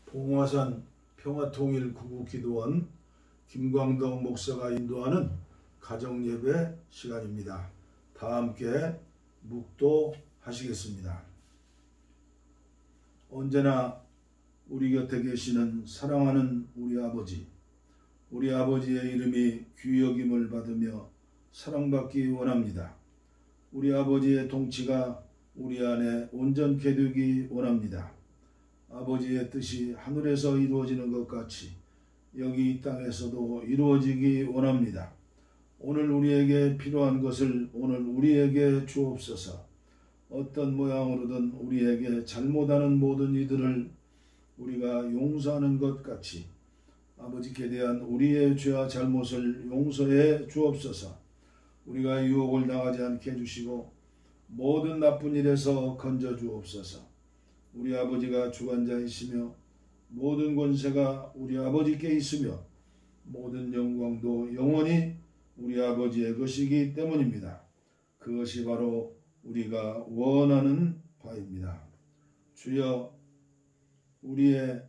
봉화산 평화통일구국기도원 김광덕 목사가 인도하는 가정예배 시간입니다. 다 함께 묵도하시겠습니다. 언제나 우리 곁에 계시는 사랑하는 우리 아버지, 우리 아버지의 이름이 귀여김을 받으며 사랑받기 원합니다. 우리 아버지의 통치가 우리 안에 온전케 되기 원합니다. 아버지의 뜻이 하늘에서 이루어지는 것 같이 여기 이 땅에서도 이루어지기 원합니다. 오늘 우리에게 필요한 것을 오늘 우리에게 주옵소서. 어떤 모양으로든 우리에게 잘못하는 모든 이들을 우리가 용서하는 것 같이 아버지께 대한 우리의 죄와 잘못을 용서해 주옵소서. 우리가 유혹을 당하지 않게 해주시고 모든 나쁜 일에서 건져 주옵소서. 우리 아버지가 주관자이시며 모든 권세가 우리 아버지께 있으며 모든 영광도 영원히 우리 아버지의 것이기 때문입니다. 그것이 바로 우리가 원하는 바입니다. 주여, 우리의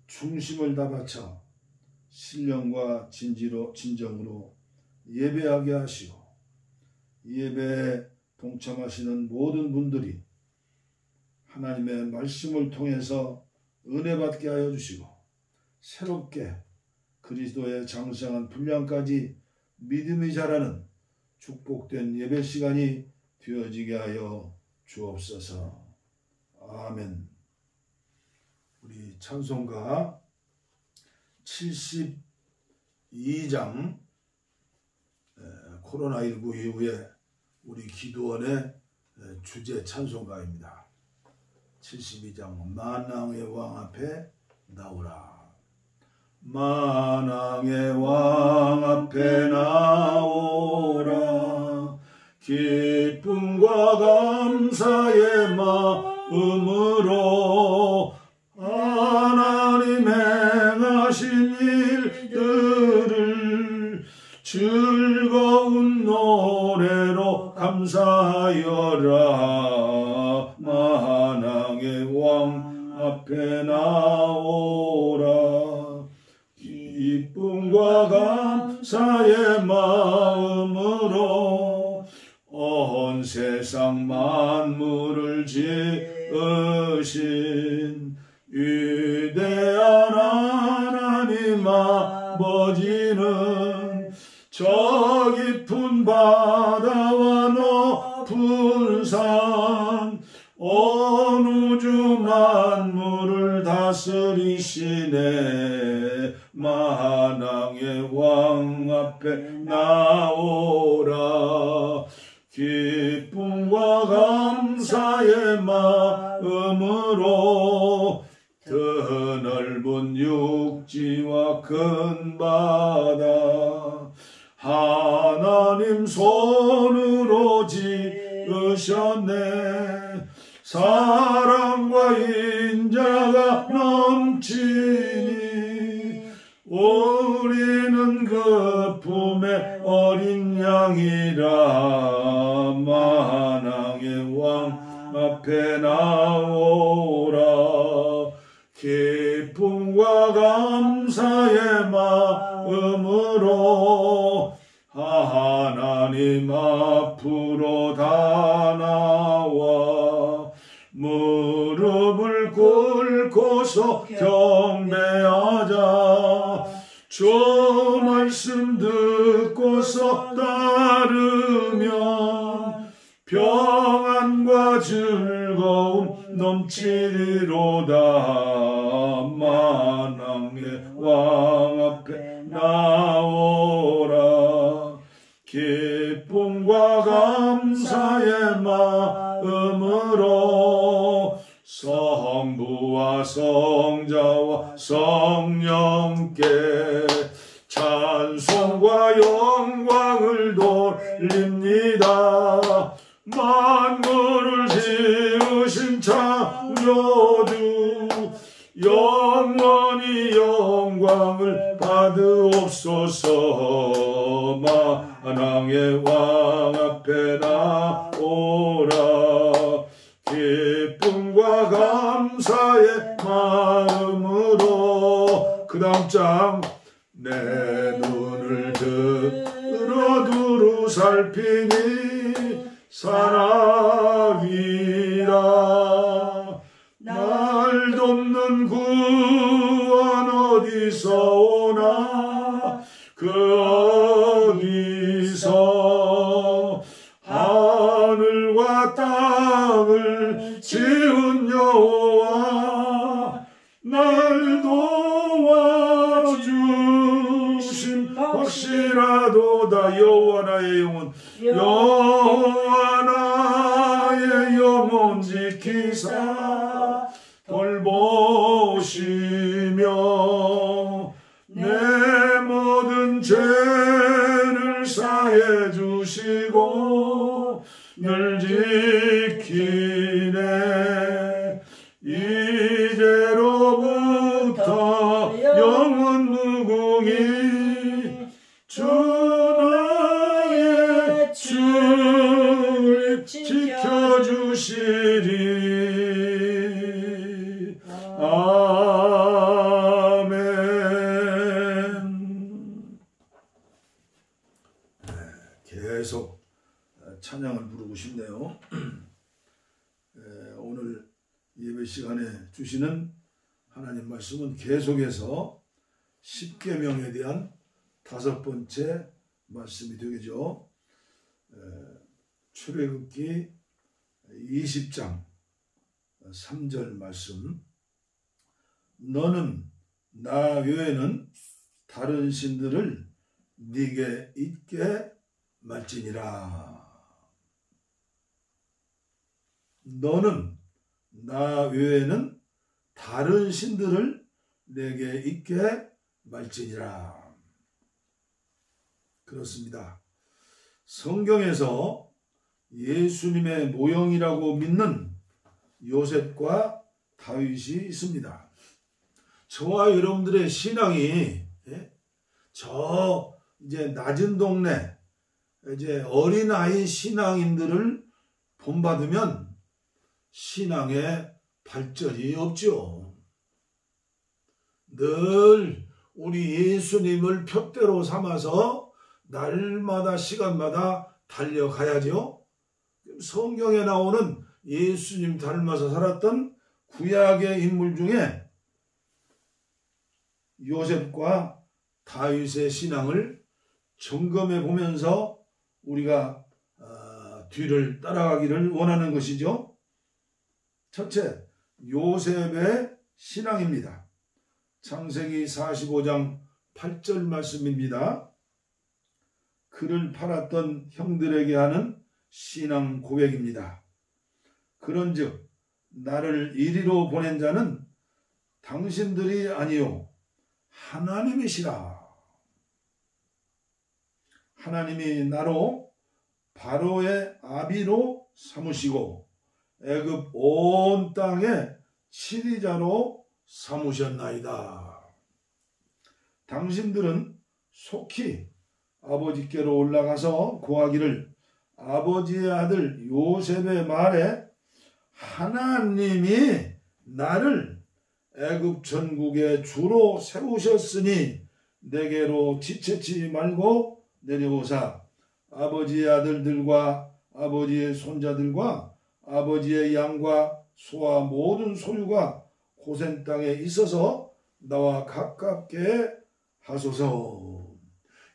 중심을 다 바쳐 신령과 진정으로 예배하게 하시고 예배에 동참하시는 모든 분들이 하나님의 말씀을 통해서 은혜 받게 하여 주시고 새롭게 그리스도의 장성한 분량까지 믿음이 자라는 축복된 예배 시간이 되어지게 하여 주옵소서. 아멘. 우리 찬송가 72장 코로나19 이후에 우리 기도원의 주제 찬송가입니다. 72장 만왕의 왕 앞에 나오라. 만왕의 왕 앞에 나오라. 기쁨과 감사의 마음으로 하나님 행하신 일들을 즐거운 노래로 감사하여라. 만왕의 왕 앞에 나오라. 기쁨과 감사의 마음으로 온 세상 만물을 지으신 위대한 하나님 아버지는 저 깊은 바다와 높은 산 온 우주 만물을 다스리시네. 만왕의 왕 앞에 나오라. 기쁨과 감사의 마음으로 드넓은 육지와 큰 바다 하나님 손으로 지으셨네. 사랑과 인자가 넘치니 우리는 그 품에 어린 양이라. 만왕의 왕 앞에 나오라. 기쁨과 감사의 마음으로 하나님 앞으로 다 나와 무릎을 꿇고서 경배하자. 주 말씀 듣고서 따르면 평안과 즐거움 넘치리로다. 만왕의 왕 앞에 나오라. 기쁨과 감사의 마음으로 성부와 성자와 성령께 찬송과 영광을 돌립니다. 만물을 지으신 창조주 영원히 영광을 받으옵소서. 만왕의 왕 앞에 나오라. 기쁨과 감사의 마음으로 마음으로 그 다음 장 내 눈을 들어 두루 살피니 사랑이라 날 돕는 구원 어디서 오나 그 어디서 하늘과 땅을 지은 여호와 날 도와주심 확실하도다. 여호와 나의 영혼 여호와 나의 영혼 지키사 돌보시며 내 모든 죄를 사해 주시고 늘 지키네. 이제로부터 영원 무궁히 주 나의 주님 지켜주시리. 아멘. 계속 찬양을 부르고 싶네요. 오늘 예배 시간에 주시는 하나님 말씀은 계속해서 십계명에 대한 5번째 말씀이 되겠죠. 출애굽기 20장 3절 말씀. 너는 나 외에는 다른 신들을 네게 있게 말지니라. 너는 나 외에는 다른 신들을 내게 있게 말지니라. 그렇습니다. 성경에서 예수님의 모형이라고 믿는 요셉과 다윗이 있습니다. 저와 여러분들의 신앙이 저 이제 낮은 동네 이제 어린아이 신앙인들을 본받으면 신앙에 발전이 없죠. 늘 우리 예수님을 표대로 삼아서 날마다 시간마다 달려가야죠. 성경에 나오는 예수님 닮아서 살았던 구약의 인물 중에 요셉과 다윗의 신앙을 점검해 보면서 우리가 뒤를 따라가기를 원하는 것이죠. 첫째, 요셉의 신앙입니다. 창세기 45장 8절 말씀입니다. 그를 팔았던 형들에게 하는 신앙 고백입니다. 그런즉 나를 이리로 보낸 자는 당신들이 아니요 하나님이시라. 하나님이 나로 바로의 아비로 삼으시고 애굽 온 땅에 치리자로 삼으셨나이다. 당신들은 속히 아버지께로 올라가서 고하기를 아버지의 아들 요셉의 말에 하나님이 나를 애굽 전국의 주로 세우셨으니 내게로 지체치 말고 내려오사 아버지의 아들들과 아버지의 손자들과 아버지의 양과 소와 모든 소유가 고센 땅에 있어서 나와 가깝게 하소서.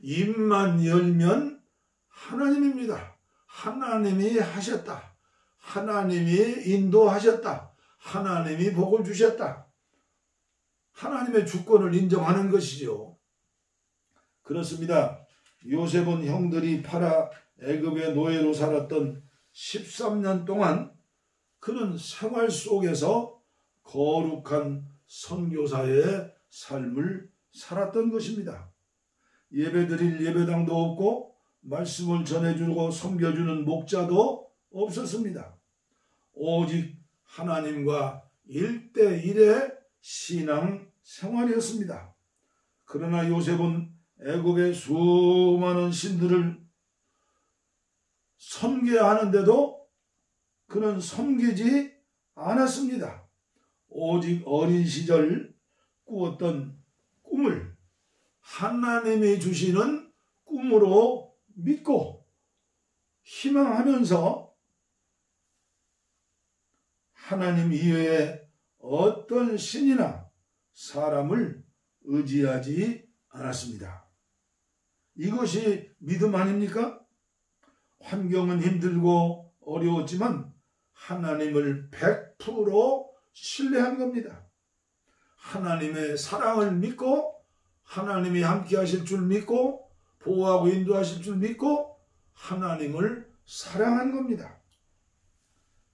입만 열면 하나님입니다. 하나님이 하셨다. 하나님이 인도하셨다. 하나님이 복을 주셨다. 하나님의 주권을 인정하는 것이죠. 그렇습니다. 요셉은 형들이 팔아 애굽의 노예로 살았던 13년 동안 그는 생활 속에서 거룩한 선교사의 삶을 살았던 것입니다. 예배드릴 예배당도 없고 말씀을 전해주고 섬겨주는 목자도 없었습니다. 오직 하나님과 1대1의 신앙 생활이었습니다. 그러나 요셉은 애굽의 수많은 신들을 섬겨야 하는데도 그는 섬기지 않았습니다. 오직 어린 시절 꾸었던 꿈을 하나님이 주시는 꿈으로 믿고 희망하면서 하나님 이외에 어떤 신이나 사람을 의지하지 않았습니다. 이것이 믿음 아닙니까? 환경은 힘들고 어려웠지만 하나님을 100% 신뢰한 겁니다. 하나님의 사랑을 믿고 하나님이 함께 하실 줄 믿고 보호하고 인도하실 줄 믿고 하나님을 사랑한 겁니다.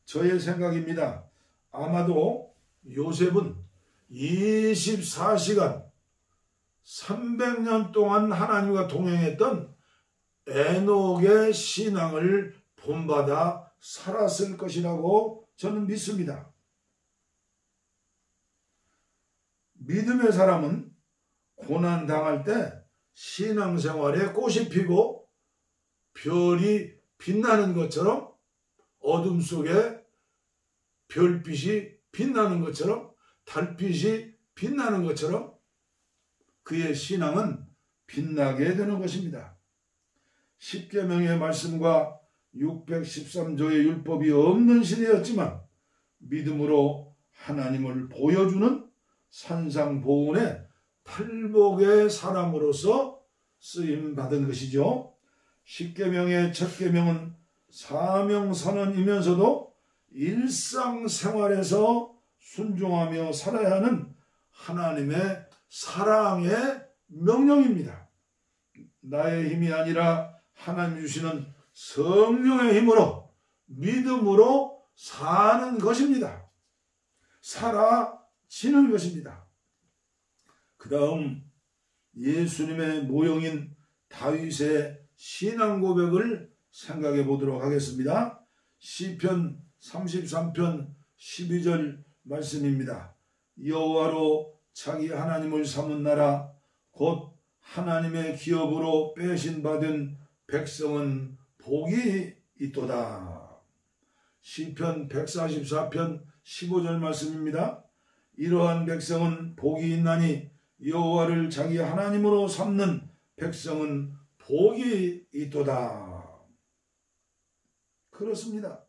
저의 생각입니다. 아마도 요셉은 24시간 300년 동안 하나님과 동행했던 에녹의 신앙을 본받아 살았을 것이라고 저는 믿습니다. 믿음의 사람은 고난당할 때 신앙생활에 꽃이 피고 별이 빛나는 것처럼 어둠 속에 별빛이 빛나는 것처럼 달빛이 빛나는 것처럼 그의 신앙은 빛나게 되는 것입니다. 십계명의 말씀과 613조의 율법이 없는 시대였지만 믿음으로 하나님을 보여주는 산상보훈의 탈복의 사람으로서 쓰임받은 것이죠. 십계명의 첫 계명은 사명선언이면서도 일상생활에서 순종하며 살아야 하는 하나님의 사랑의 명령입니다. 나의 힘이 아니라 하나님 주시는 성령의 힘으로 믿음으로 사는 것입니다. 살아지는 것입니다. 그 다음 예수님의 모형인 다윗의 신앙 고백을 생각해 보도록 하겠습니다. 시편 33편 12절 말씀입니다. 여호와로 자기 하나님을 삼은 나라 곧 하나님의 기업으로 빼신 받은 백성은 복이 있도다. 시편 144편 15절 말씀입니다. 이러한 백성은 복이 있나니 여호와를 자기 하나님으로 삼는 백성은 복이 있도다. 그렇습니다.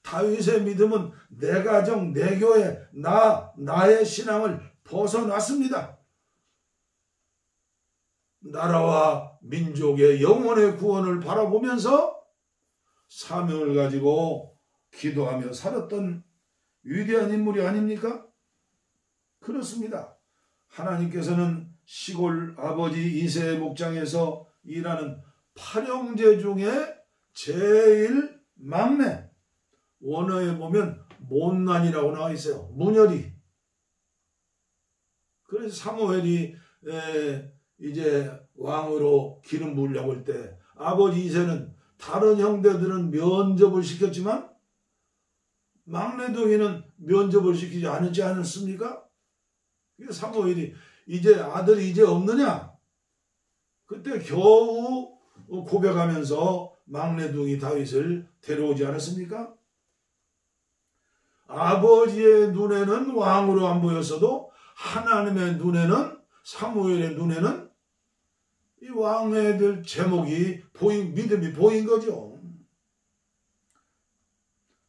다윗의 믿음은 내 가정, 내 교회, 나의 신앙을 벗어났습니다. 나라와 민족의 영혼의 구원을 바라보면서 사명을 가지고 기도하며 살았던 위대한 인물이 아닙니까? 그렇습니다. 하나님께서는 시골 아버지 이새의 목장에서 일하는 파령제 중에 제일 막내, 원어에 보면 못난이라고 나와 있어요. 문열이. 그래서 사무엘이 이제 왕으로 기름 부으려고 할 때 아버지 이새는 다른 형제들은 면접을 시켰지만 막내 동이는 면접을 시키지 않지 않았습니까? 그래서 사무엘이 이제 아들이 이제 없느냐? 그때 겨우 고백하면서 막내둥이 다윗을 데려오지 않았습니까? 아버지의 눈에는 왕으로 안 보였어도 하나님의 눈에는, 사무엘의 눈에는 이 왕애들 제목이 믿음이 보인 거죠.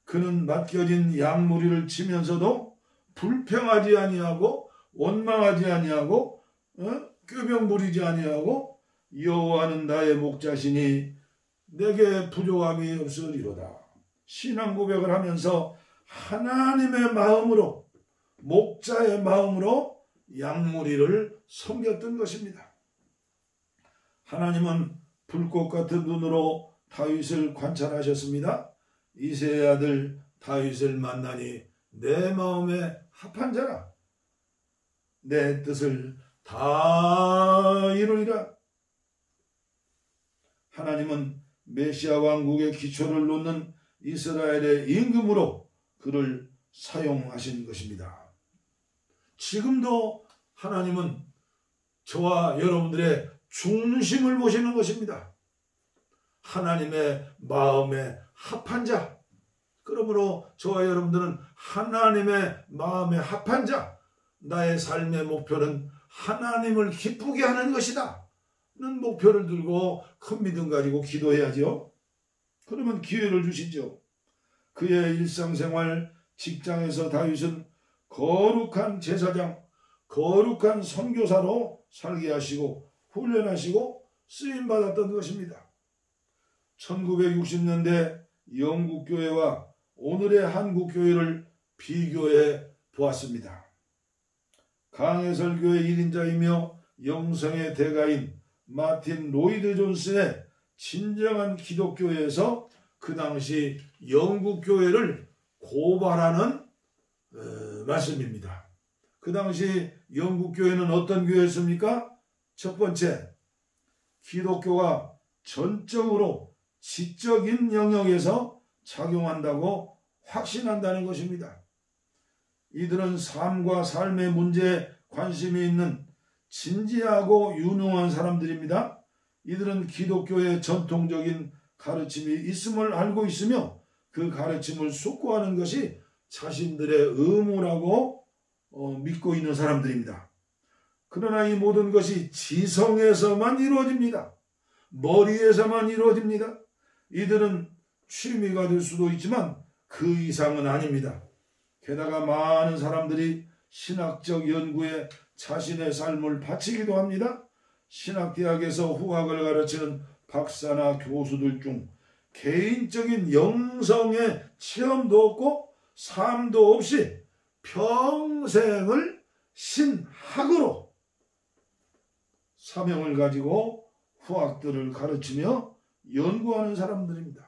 그는 맡겨진 양무리를 치면서도 불평하지 아니하고 원망하지 아니하고 꾀병 부리지 아니하고 여호와는 나의 목자시니 내게 부족함이 없으리로다. 신앙 고백을 하면서 하나님의 마음으로, 목자의 마음으로 양무리를 섬겼던 것입니다. 하나님은 불꽃 같은 눈으로 다윗을 관찰하셨습니다. 이새의 아들 다윗을 만나니 내 마음에 합한 자라. 내 뜻을 다 이루리라. 하나님은 메시아 왕국의 기초를 놓는 이스라엘의 임금으로 그를 사용하신 것입니다. 지금도 하나님은 저와 여러분들의 중심을 보시는 것입니다. 하나님의 마음에 합한 자, 그러므로 저와 여러분들은 하나님의 마음에 합한 자, 나의 삶의 목표는 하나님을 기쁘게 하는 것이다 는 목표를 들고 큰 믿음 가지고 기도해야죠. 그러면 기회를 주시죠. 그의 일상생활 직장에서 다윗은 거룩한 제사장, 거룩한 선교사로 살게 하시고 훈련하시고 쓰임받았던 것입니다. 1960년대 영국교회와 오늘의 한국교회를 비교해 보았습니다. 강해설교회 1인자이며 영성의 대가인 마틴 로이드 존슨의 진정한 기독교회에서 그 당시 영국교회를 고발하는 말씀입니다. 그 당시 영국교회는 어떤 교회였습니까? 첫 번째, 기독교가 전적으로 지적인 영역에서 작용한다고 확신한다는 것입니다. 이들은 삶과 삶의 문제에 관심이 있는 진지하고 유능한 사람들입니다. 이들은 기독교의 전통적인 가르침이 있음을 알고 있으며 그 가르침을 숙고하는 것이 자신들의 의무라고 믿고 있는 사람들입니다. 그러나 이 모든 것이 지성에서만 이루어집니다. 머리에서만 이루어집니다. 이들은 취미가 될 수도 있지만 그 이상은 아닙니다. 게다가 많은 사람들이 신학적 연구에 자신의 삶을 바치기도 합니다. 신학대학에서 후학을 가르치는 박사나 교수들 중 개인적인 영성의 체험도 없고 삶도 없이 평생을 신학으로 사명을 가지고 후학들을 가르치며 연구하는 사람들입니다.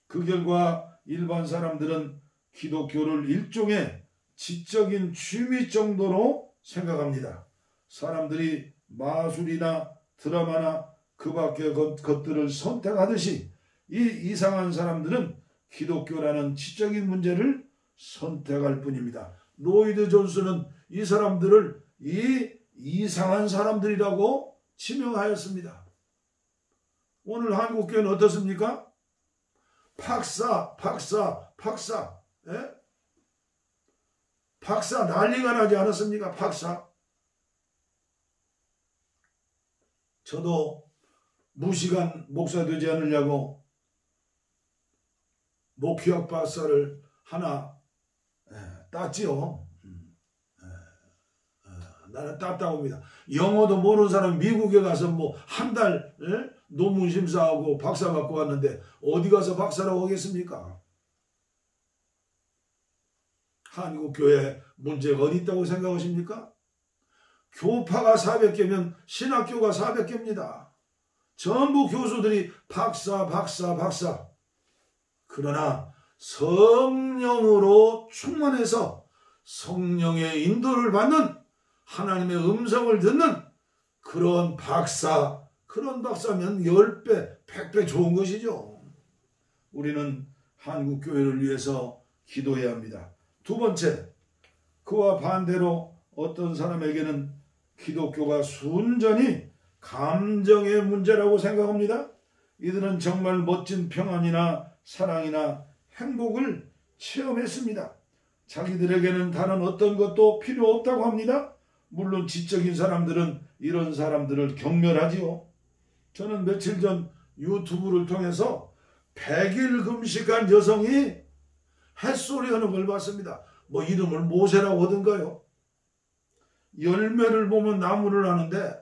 그 결과 일반 사람들은 기독교를 일종의 지적인 취미 정도로 생각합니다. 사람들이 마술이나 드라마나 그 밖의 것들을 선택하듯이 이 이상한 사람들은 기독교라는 지적인 문제를 선택할 뿐입니다. 로이드 존슨은 이 사람들을 이 이상한 사람들이라고 지명하였습니다. 오늘 한국교회는 어떻습니까? 박사. 예? 박사 난리가 나지 않았습니까? 박사. 저도 무시간 목사 되지 않으려고 목회학 박사를 하나 땄지요. 나는 땄다고 합니다. 영어도 모르는 사람이 미국에 가서 뭐 한 달 논문 심사하고 박사 받고 왔는데 어디 가서 박사라고 하겠습니까? 한국교회 문제가 어디 있다고 생각하십니까? 교파가 400개면 신학교가 400개입니다. 전부 교수들이 박사. 그러나 성령으로 충만해서 성령의 인도를 받는 하나님의 음성을 듣는 그런 박사면 10배, 100배 좋은 것이죠. 우리는 한국교회를 위해서 기도해야 합니다. 두 번째, 그와 반대로 어떤 사람에게는 기독교가 순전히 감정의 문제라고 생각합니다. 이들은 정말 멋진 평안이나 사랑이나 행복을 체험했습니다. 자기들에게는 다른 어떤 것도 필요 없다고 합니다. 물론 지적인 사람들은 이런 사람들을 경멸하지요. 저는 며칠 전 유튜브를 통해서 100일 금식한 여성이 햇소리하는 걸 봤습니다. 뭐 이름을 모세라고 하던가요. 열매를 보면 나무를 하는데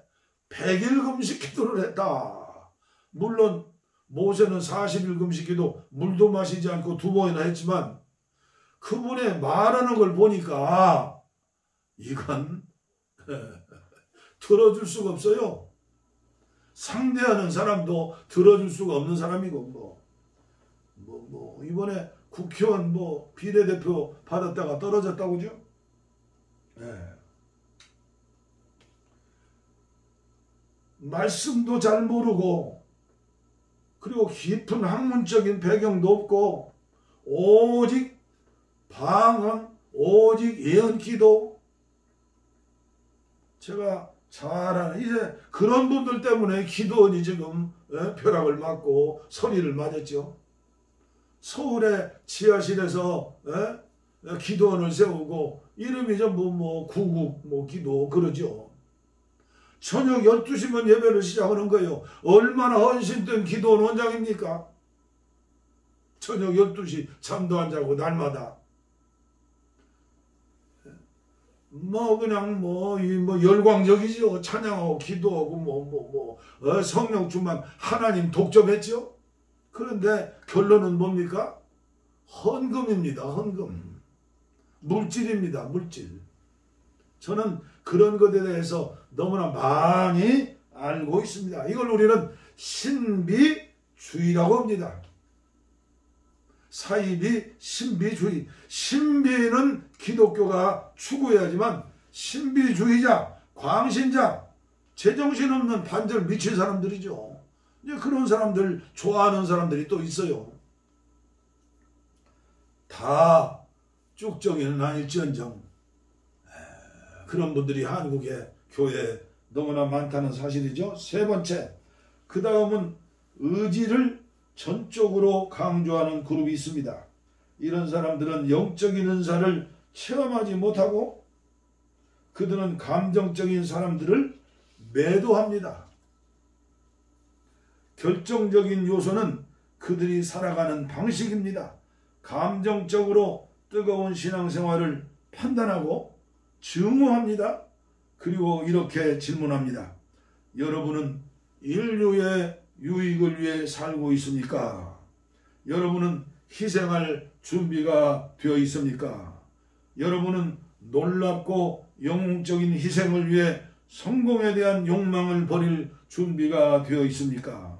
100일 금식 기도를 했다. 물론 모세는 40일 금식 기도 물도 마시지 않고 2번이나 했지만 그분의 말하는 걸 보니까 이건 들어줄 수가 없어요. 상대하는 사람도 들어줄 수가 없는 사람이고 이번에 국회의원 비례대표 받았다가 떨어졌다고 그죠? 말씀도 잘 모르고 그리고 깊은 학문적인 배경도 없고 오직 방언, 오직 예언기도. 제가 잘 아는 이제 그런 분들 때문에 기도원이 지금 벼락을 맞고 소리를 맞았죠. 서울의 지하실에서 기도원을 세우고 이름이 전부 구국 기도 그러죠. 저녁 12시면 예배를 시작하는 거예요. 얼마나 헌신된 기도원 원장입니까? 저녁 12시 잠도 안 자고 날마다 그냥 열광적이죠. 찬양하고 기도하고 성령 충만 하나님 독점했죠. 그런데 결론은 뭡니까? 헌금입니다. 헌금. 물질입니다. 물질. 저는 그런 것에 대해서 너무나 많이 알고 있습니다. 이걸 우리는 신비주의라고 합니다. 사이비 신비주의. 신비는 기독교가 추구해야지만 신비주의자, 광신자, 제정신 없는 반절 미친 사람들이죠. 이제 그런 사람들 좋아하는 사람들이 또 있어요. 다 쭉정이는 아닐지언정 그런 분들이 한국의 교회에 너무나 많다는 사실이죠. 세 번째, 그 다음은 의지를 전적으로 강조하는 그룹이 있습니다. 이런 사람들은 영적인 은사를 체험하지 못하고 그들은 감정적인 사람들을 매도합니다. 결정적인 요소는 그들이 살아가는 방식입니다. 감정적으로 뜨거운 신앙생활을 판단하고 증오합니다. 그리고 이렇게 질문합니다. 여러분은 인류의 유익을 위해 살고 있습니까? 여러분은 희생할 준비가 되어 있습니까? 여러분은 놀랍고 영웅적인 희생을 위해 성공에 대한 욕망을 버릴 준비가 되어 있습니까?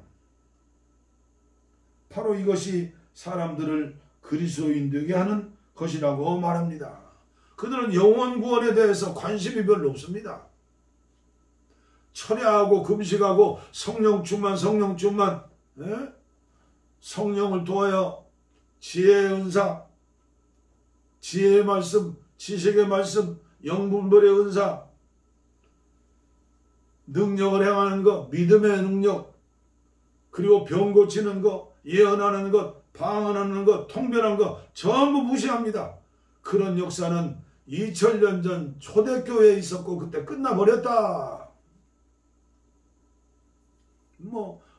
바로 이것이 사람들을 그리스도인 되게 하는 것이라고 말합니다. 그들은 영혼 구원에 대해서 관심이 별로 없습니다. 철야하고 금식하고 성령 충만 성령을 통하여 지혜의 은사, 지혜의 말씀, 지식의 말씀, 영분별의 은사, 능력을 행하는 것, 믿음의 능력, 그리고 병 고치는 것, 예언하는 것, 방언하는 것, 통변하는 것 전부 무시합니다. 그런 역사는 2000년 전 초대교회에 있었고 그때 끝나버렸다.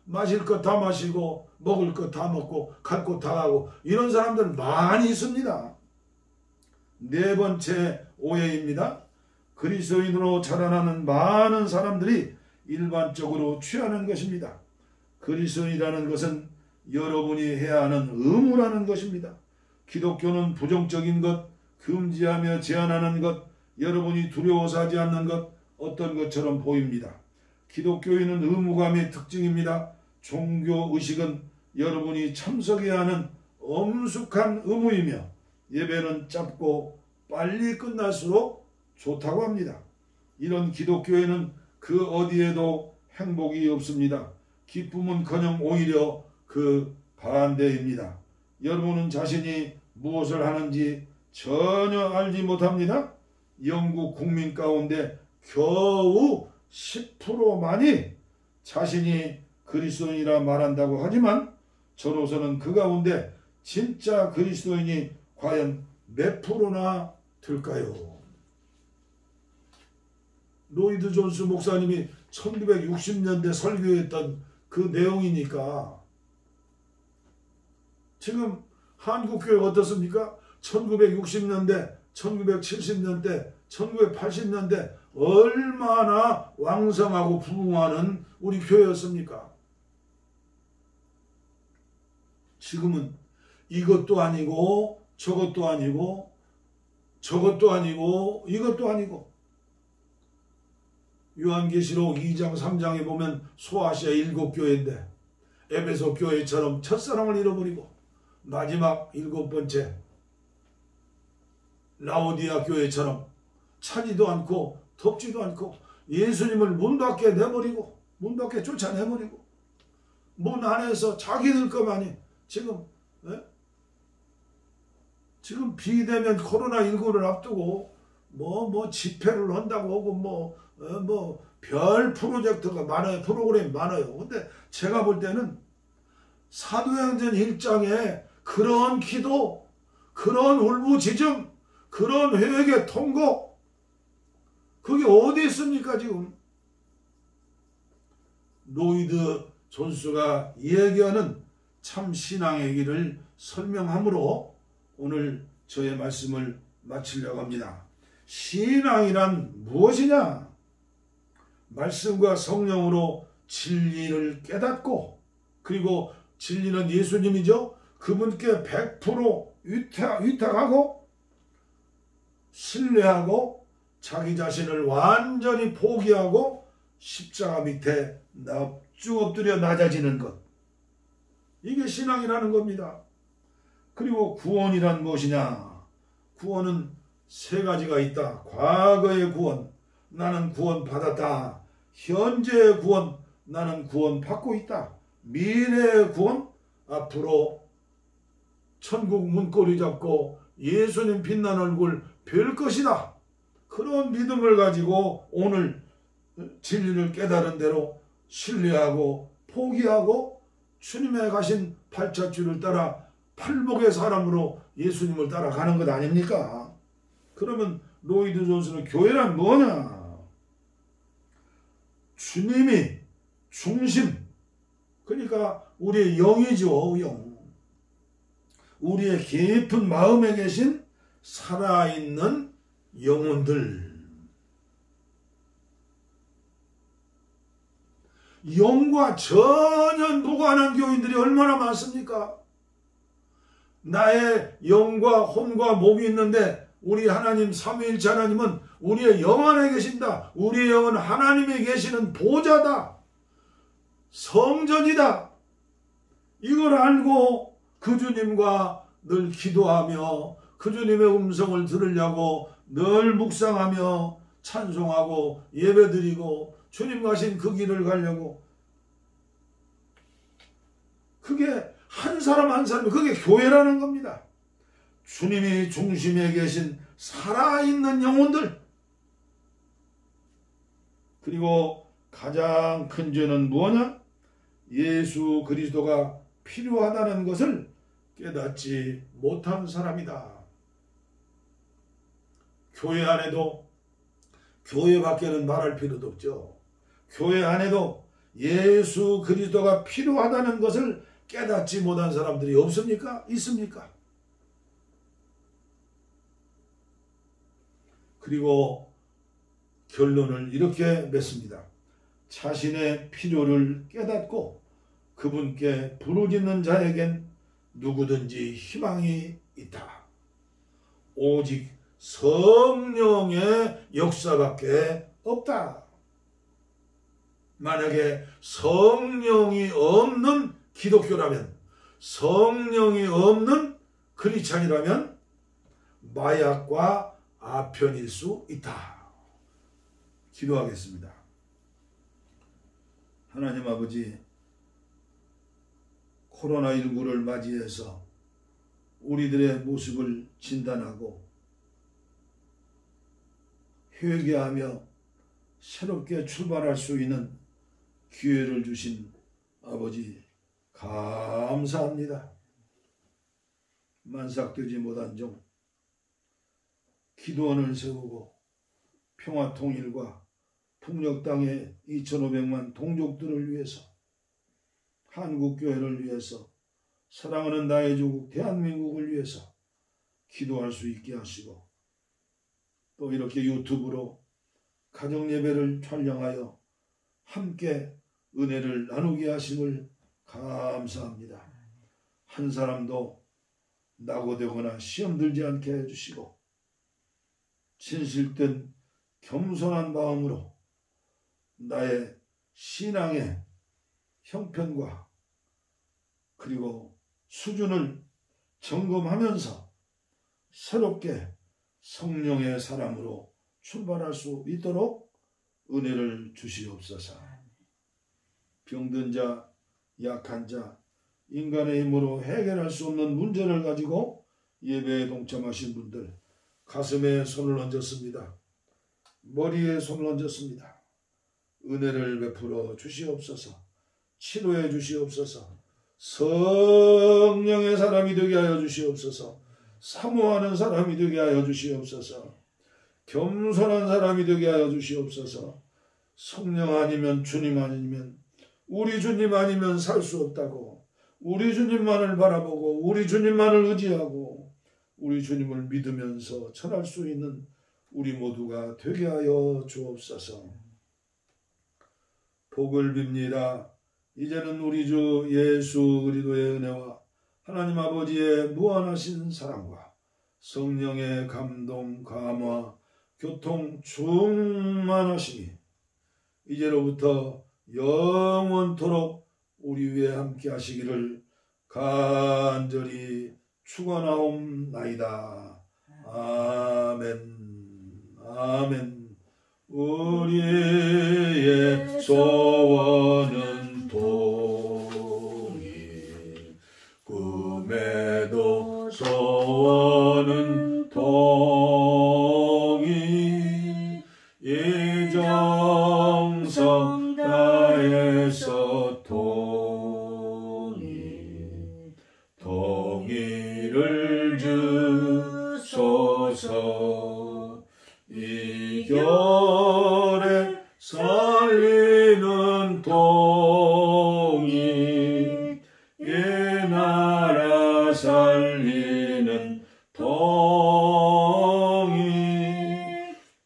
마실 것 다 마시고 먹을 것 다 먹고 갈 곳 다 가고 이런 사람들 많이 있습니다. 네 번째 오해입니다. 그리스도인으로 자라나는 많은 사람들이 일반적으로 취하는 것입니다. 그리스도인이라는 것은 여러분이 해야 하는 의무라는 것입니다. 기독교는 부정적인 것, 금지하며 제한하는 것, 여러분이 두려워서 하지 않는 것, 어떤 것처럼 보입니다. 기독교인은 의무감의 특징입니다. 종교의식은 여러분이 참석해야 하는 엄숙한 의무이며 예배는 짧고 빨리 끝날수록 좋다고 합니다. 이런 기독교에는 그 어디에도 행복이 없습니다. 기쁨은커녕 오히려 그 반대입니다. 여러분은 자신이 무엇을 하는지 전혀 알지 못합니다. 영국 국민 가운데 겨우 10%만이 자신이 그리스도인이라 말한다고 하지만 저로서는 그 가운데 진짜 그리스도인이 과연 몇 프로나 될까요? 로이드 존스 목사님이 1960년대 설교했던 그 내용이니까 지금 한국교회 어떻습니까? 1960년대, 1970년대, 1980년대 얼마나 왕성하고 부흥하는 우리 교회였습니까? 지금은 이것도 아니고 저것도 아니고 저것도 아니고 이것도 아니고 요한계시록 2장 3장에 보면 소아시아 7교회인데 에베소 교회처럼 첫사랑을 잃어버리고 마지막 7번째 라오디아 교회처럼 차지도 않고 덥지도 않고 예수님을 문 밖에 내버리고 문 밖에 쫓아내버리고 문 안에서 자기들 것만이 지금 비대면 코로나19를 앞두고 집회를 한다고 하고 별 프로젝트가 많아요. 프로그램이 많아요. 근데 제가 볼 때는 사도행전 1장에 그런 기도, 그런 울부짖음, 그런 회개 통고, 그게 어디 있습니까 지금? 로이드 존스가 얘기하는 참 신앙의 길을 설명함으로 오늘 저의 말씀을 마치려고 합니다. 신앙이란 무엇이냐? 말씀과 성령으로 진리를 깨닫고, 그리고 진리는 예수님이죠. 그분께 100% 위탁하고 신뢰하고 자기 자신을 완전히 포기하고 십자가 밑에 쭉 엎드려 낮아지는 것, 이게 신앙이라는 겁니다. 그리고 구원이란 무엇이냐? 구원은 세 가지가 있다. 과거의 구원, 나는 구원 받았다. 현재의 구원, 나는 구원 받고 있다. 미래의 구원, 앞으로 천국 문고리 잡고 예수님 빛난 얼굴 뵐 것이다. 그런 믿음을 가지고 오늘 진리를 깨달은 대로 신뢰하고 포기하고 주님의 가신 팔자줄을 따라 팔복의 사람으로 예수님을 따라가는 것 아닙니까? 그러면 로이드 존스는 교회란 뭐냐? 주님이 중심, 그러니까 우리의 영이죠. 영. 우리의 깊은 마음에 계신 살아있는 영혼들, 영과 전혀 무관한 교인들이 얼마나 많습니까? 나의 영과 혼과 몸이 있는데 우리 하나님 삼위일체 하나님은 우리의 영 안에 계신다. 우리의 영은 하나님이 계시는 보좌다. 성전이다. 이걸 알고 그 주님과 늘 기도하며 그 주님의 음성을 들으려고 늘 묵상하며 찬송하고 예배드리고 주님 가신 그 길을 가려고, 그게 한 사람 한 사람이, 그게 교회라는 겁니다. 주님이 중심에 계신 살아있는 영혼들. 그리고 가장 큰 죄는 무엇이냐? 예수 그리스도가 필요하다는 것을 깨닫지 못한 사람이다. 교회 안에도, 교회 밖에는 말할 필요도 없죠. 교회 안에도 예수 그리스도가 필요하다는 것을 깨닫지 못한 사람들이 없습니까? 있습니까? 그리고 결론을 이렇게 맺습니다. 자신의 필요를 깨닫고 그분께 부르짖는 자에겐 누구든지 희망이 있다. 오직 성령의 역사밖에 없다. 만약에 성령이 없는 기독교라면, 성령이 없는 크리스찬이라면 마약과 아편일 수 있다. 기도하겠습니다. 하나님 아버지, 코로나19를 맞이해서 우리들의 모습을 진단하고 회개하며 새롭게 출발할 수 있는 기회를 주신 아버지 감사합니다. 만삭되지 못한 종 기도원을 세우고 평화통일과 북녘 땅의 2,500만 동족들을 위해서, 한국교회를 위해서, 사랑하는 나의 조국 대한민국을 위해서 기도할 수 있게 하시고, 또 이렇게 유튜브로 가정예배를 촬영하여 함께 은혜를 나누게 하심을 감사합니다. 한 사람도 낙오되거나 시험 들지 않게 해주시고 진실된 겸손한 마음으로 나의 신앙의 형편과 그리고 수준을 점검하면서 새롭게 성령의 사람으로 출발할 수 있도록 은혜를 주시옵소서. 병든 자, 약한 자, 인간의 힘으로 해결할 수 없는 문제를 가지고 예배에 동참하신 분들, 가슴에 손을 얹었습니다. 머리에 손을 얹었습니다. 은혜를 베풀어 주시옵소서. 치료해 주시옵소서. 성령의 사람이 되게 하여 주시옵소서. 사모하는 사람이 되게 하여 주시옵소서. 겸손한 사람이 되게 하여 주시옵소서. 성령 아니면, 주님 아니면, 우리 주님 아니면 살 수 없다고, 우리 주님만을 바라보고 우리 주님만을 의지하고 우리 주님을 믿으면서 전할 수 있는 우리 모두가 되게 하여 주옵소서. 복을 빕니다. 이제는 우리 주 예수 그리스도의 은혜와 하나님 아버지의 무한하신 사랑과 성령의 감동, 감화, 교통, 충만하심이 이제로부터 영원토록 우리 위에 함께 하시기를 간절히 축원하옵나이다. 아멘. 아멘. 우리의 소원은 동이, 꿈에도 소원은 동이, 이 정성 다해서 동의를 주소서. 이 겨울에 살리는 동의, 이 나라 살리는 동의,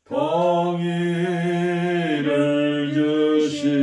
동의를 주시옵소서.